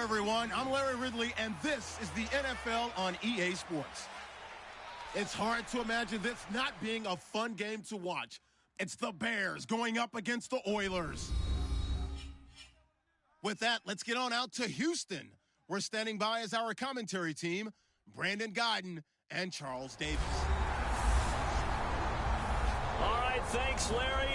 everyone. I'm Larry Ridley, and this is the NFL on EA Sports. It's hard to imagine this not being a fun game to watch. It's the Bears going up against the Oilers. With that, let's get on out to Houston. We're standing by as our commentary team, Brandon Godden and Charles Davis. All right, thanks, Larry.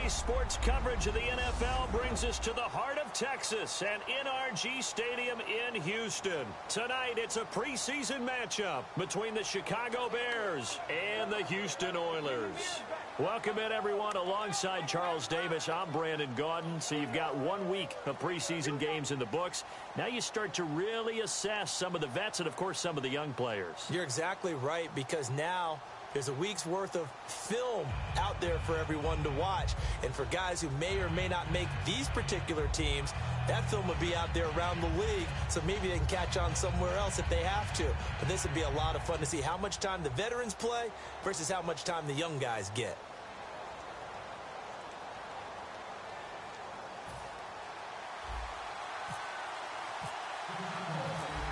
EA Sports coverage of the NFL brings us to the heart of Texas and NRG Stadium in Houston. Tonight, it's a preseason matchup between the Chicago Bears and the Houston Oilers. Welcome in, everyone. Alongside Charles Davis, I'm Brandon Gaudin. So you've got 1 week of preseason games in the books. Now you start to really assess some of the vets and, of course, some of the young players. You're exactly right, because now there's a week's worth of film out there for everyone to watch. And for guys who may or may not make these particular teams, that film will be out there around the league, so maybe they can catch on somewhere else if they have to. But this would be a lot of fun to see how much time the veterans play versus how much time the young guys get.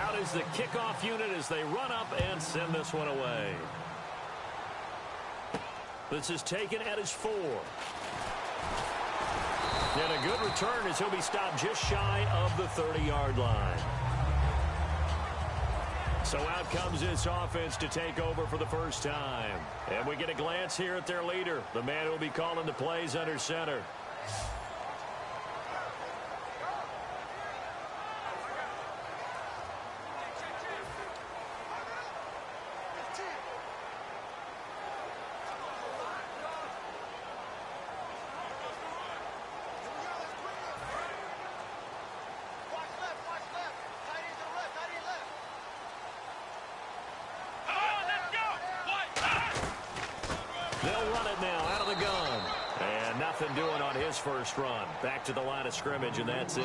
Out is the kickoff unit as they run up and send this one away. This is taken at his 4. And a good return as he'll be stopped just shy of the 30-yard line. So out comes this offense to take over for the first time. And we get a glance here at their leader, the man who will be calling the plays under center. They'll run it now out of the gun. And nothing doing on his first run. Back to the line of scrimmage, and that's it.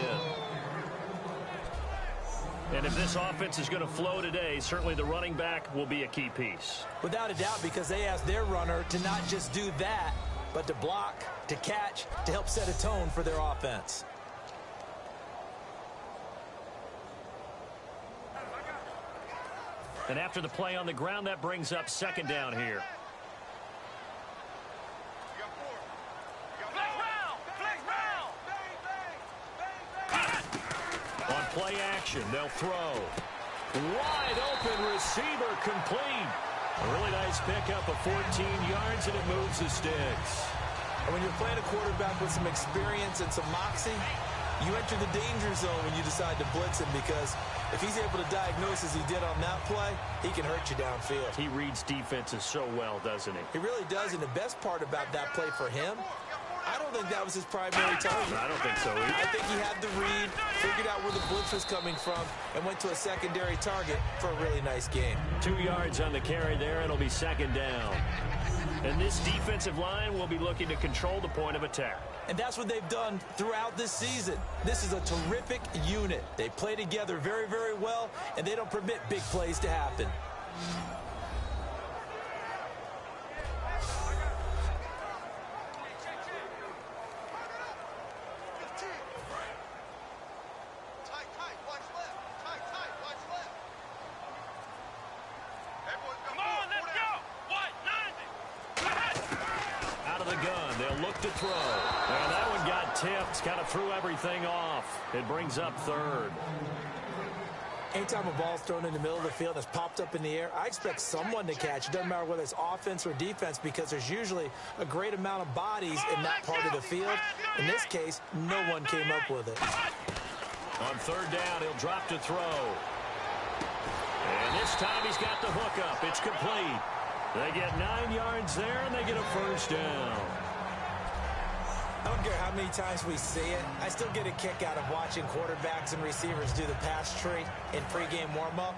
And if this offense is going to flow today, certainly the running back will be a key piece. Without a doubt, because they ask their runner to not just do that, but to block, to catch, to help set a tone for their offense. And after the play on the ground, that brings up second down here. On play action, they'll throw. Wide open receiver complete. A really nice pickup of 14 yards, and it moves the sticks. And when you're playing a quarterback with some experience and some moxie, you enter the danger zone when you decide to blitz him, because if he's able to diagnose as he did on that play, he can hurt you downfield. He reads defenses so well, doesn't he? He really does, and the best part about that play for him, I don't think that was his primary target. I don't think so either. I think he had the read, figured out where the blitz was coming from, and went to a secondary target for a really nice game. 2 yards on the carry there. It'll be second down. And this defensive line will be looking to control the point of attack. And that's what they've done throughout this season. This is a terrific unit. They play together very, very well, and they don't permit big plays to happen. To throw. And that one got tipped. Kind of threw everything off. It brings up third. Anytime a ball's thrown in the middle of the field that's popped up in the air, I expect someone to catch. It doesn't matter whether it's offense or defense, because there's usually a great amount of bodies in that part of the field. In this case, no one came up with it. On third down, he'll drop to throw. And this time he's got the hook up. It's complete. They get 9 yards there, and they get a first down. I don't care how many times we see it. I still get a kick out of watching quarterbacks and receivers do the pass tree in pregame warm-up.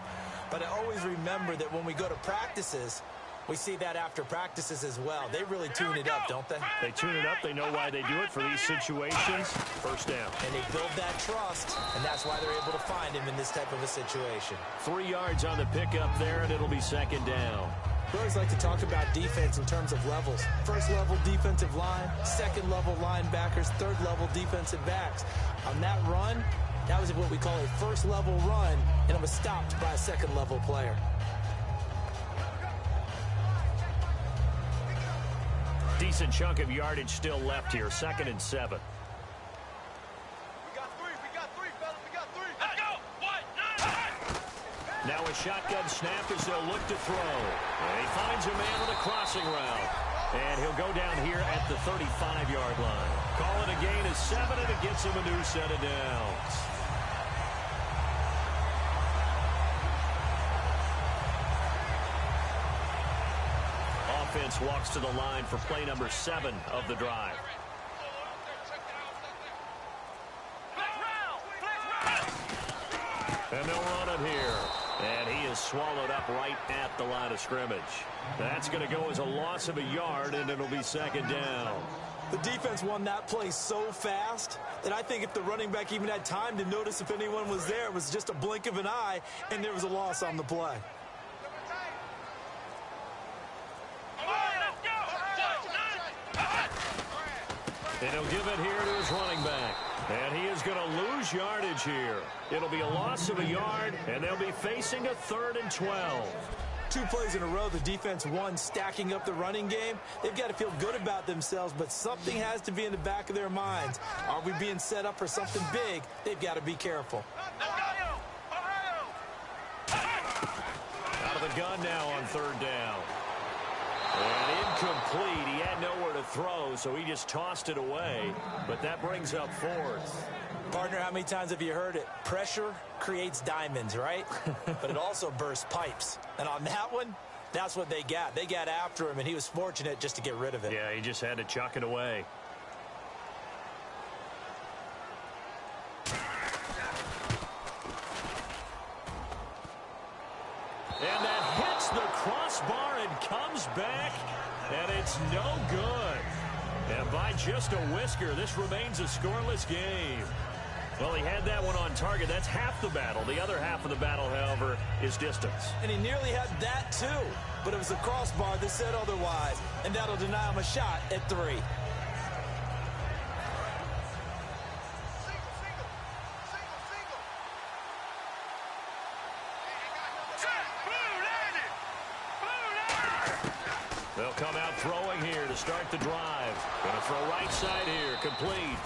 But I always remember that when we go to practices, we see that after practices as well. They really tune it up, don't they? They tune it up. They know why they do it for these situations. First down. And they build that trust, and that's why they're able to find him in this type of a situation. 3 yards on the pickup there, and it'll be second down. We always like to talk about defense in terms of levels. First level defensive line, second level linebackers, third level defensive backs. On that run, That was what we call a first-level run, and it was stopped by a second-level player. Decent chunk of yardage still left here. 2nd and 7. Now a shotgun snap as they'll look to throw. And he finds a man with a crossing route. And he'll go down here at the 35-yard line. Call it a gain of 7, and it gets him a new set of downs. Offense walks to the line for play number 7 of the drive. And they'll run it here. And he is swallowed up right at the line of scrimmage. That's going to go as a loss of a yard, and it'll be 2nd down. The defense won that play so fast that I think if the running back even had time to notice if anyone was there, it was just a blink of an eye, and there was a loss on the play. And he'll give it here to his running back. And he is going to lose yardage here. It'll be a loss of a yard, and they'll be facing a 3rd and 12. 2 plays in a row, the defense won, stacking up the running game. They've got to feel good about themselves, but something has to be in the back of their minds. Are we being set up for something big? They've got to be careful. Out of the gun now on 3rd down. And incomplete. He had nowhere to throw, so he just tossed it away. But that brings up 4th. Partner, how many times have you heard it? Pressure creates diamonds, right? But it also bursts pipes. And on that one, that's what they got. They got after him, and he was fortunate just to get rid of it. Yeah, he just had to chuck it away. And that hits the crossbar and comes back, and it's no good. And by just a whisker, this remains a scoreless game. Well, he had that one on target. That's half the battle. The other half of the battle, however, is distance. And he nearly had that, too. But it was the crossbar that said otherwise, and that'll deny him a shot at 3. They'll come out throwing here to start the drive. Going to throw right side here, complete.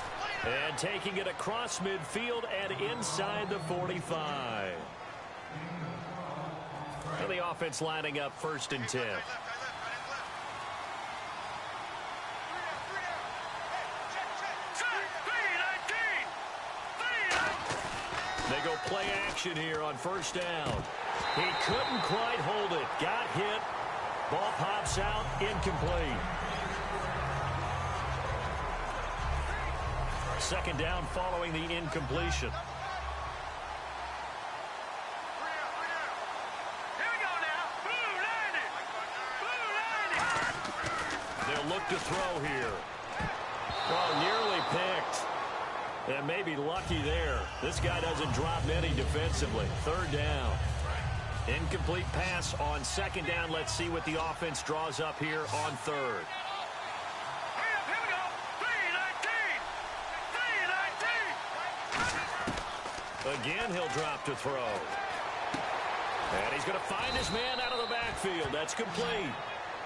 And taking it across midfield and inside the 45. And the offense lining up 1st and 10. They go play action here on 1st down. He couldn't quite hold it. Got hit. Ball pops out, incomplete. 2nd down following the incompletion. They'll look to throw here. Well, nearly picked. And maybe lucky there. This guy doesn't drop many defensively. 3rd down. Incomplete pass on 2nd down. Let's see what the offense draws up here on 3rd. Again, he'll drop to throw. And he's going to find his man out of the backfield. That's complete.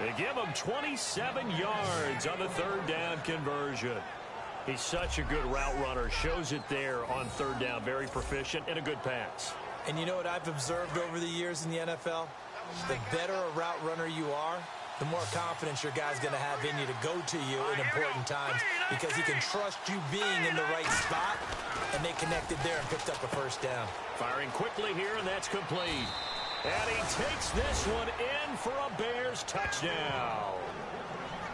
They give him 27 yards on the 3rd down conversion. He's such a good route runner. Shows it there on 3rd down. Very proficient and a good pass. And you know what I've observed over the years in the NFL? The better a route runner you are, the more confidence your guy's going to have in you to go to you in important times because he can trust you being in the right spot, and they connected there and picked up a 1st down. Firing quickly here, and that's complete. And he takes this one in for a Bears touchdown.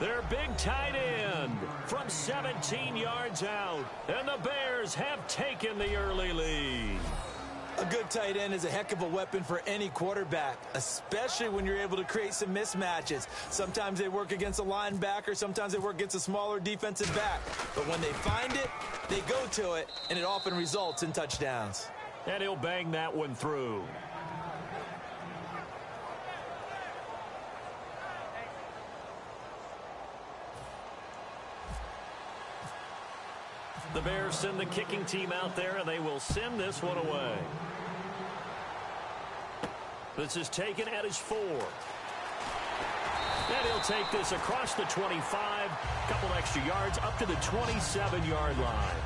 Their big tight end from 17 yards out, and the Bears have taken the early lead. A good tight end is a heck of a weapon for any quarterback, especially when you're able to create some mismatches. Sometimes they work against a linebacker, sometimes they work against a smaller defensive back. But when they find it, they go to it, and it often results in touchdowns. And he'll bang that one through. The Bears send the kicking team out there, and they will send this one away. This is taken at his 4. And he'll take this across the 25, couple extra yards up to the 27-yard line.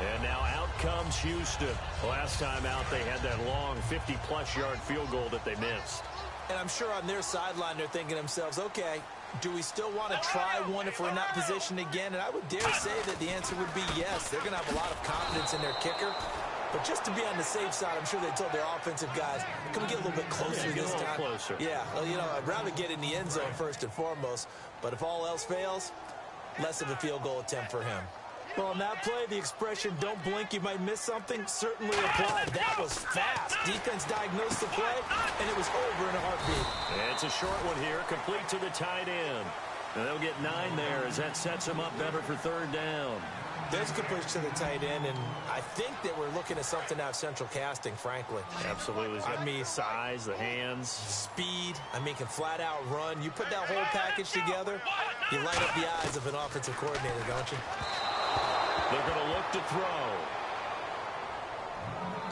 And now out comes Houston. Last time out, they had that long 50-plus yard field goal that they missed. And I'm sure on their sideline, they're thinking to themselves, okay, do we still want to try one if we're in that position again? And I would dare say that the answer would be yes. They're going to have a lot of confidence in their kicker. But just to be on the safe side, I'm sure they told their offensive guys, can we get a little bit closer this time? Closer. Yeah, well, you know, I'd rather get in the end zone first and foremost. But if all else fails, less of a field goal attempt for him. Well, on that play, the expression, don't blink, you might miss something, certainly applied. That was fast. Defense diagnosed the play, and it was over in a heartbeat. And it's a short one here, complete to the tight end. And they'll get 9 there as that sets them up better for 3rd down. There's a good push to the tight end, and I think that we're looking at something out of central casting, frankly. Absolutely. I mean, size, the hands. Speed. I mean, can flat out run. You put that whole package together, you light up the eyes of an offensive coordinator, don't you? They're going to look to throw.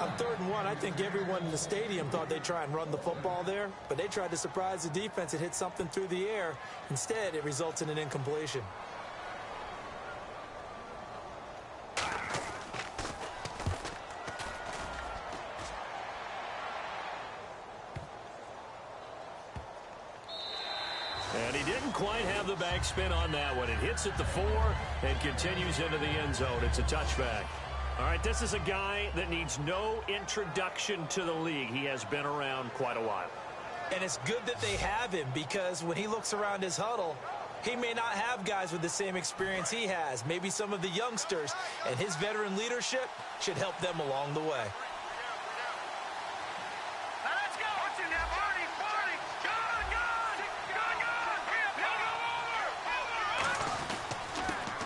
On 3rd and 1, I think everyone in the stadium thought they'd try and run the football there, but they tried to surprise the defense and hit something through the air. Instead, it results in an incompletion. And he didn't quite have the backspin on that one. It hits at the 4 and continues into the end zone. It's a touchback. All right, this is a guy that needs no introduction to the league. He has been around quite a while. And it's good that they have him, because when he looks around his huddle, he may not have guys with the same experience he has. Maybe some of the youngsters, and his veteran leadership should help them along the way.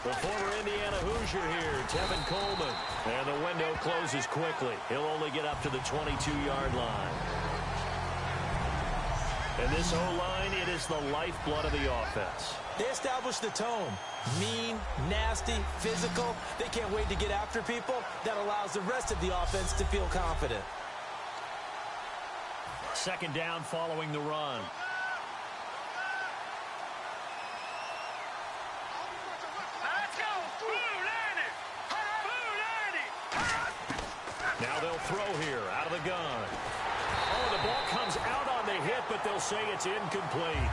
The former Indiana Hoosier here, Tevin Coleman. And the window closes quickly. He'll only get up to the 22-yard line. And this O-line, it is the lifeblood of the offense. They established the tone. Mean, nasty, physical. They can't wait to get after people. That allows the rest of the offense to feel confident. 2nd down following the run. Now they'll throw here out of the gun. Oh, the ball comes out on the hit, but they'll say it's incomplete.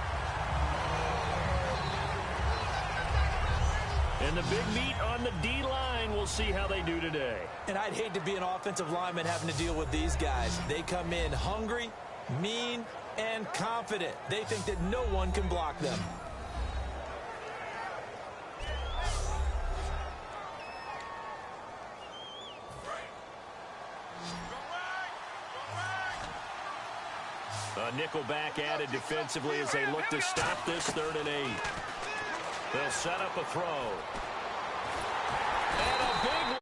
And the big meat on the D-line, we'll see how they do today. And I'd hate to be an offensive lineman having to deal with these guys. They come in hungry, mean, and confident. They think that no one can block them. A nickel back added defensively as they look to stop this 3rd and 8. They'll set up a throw. And a big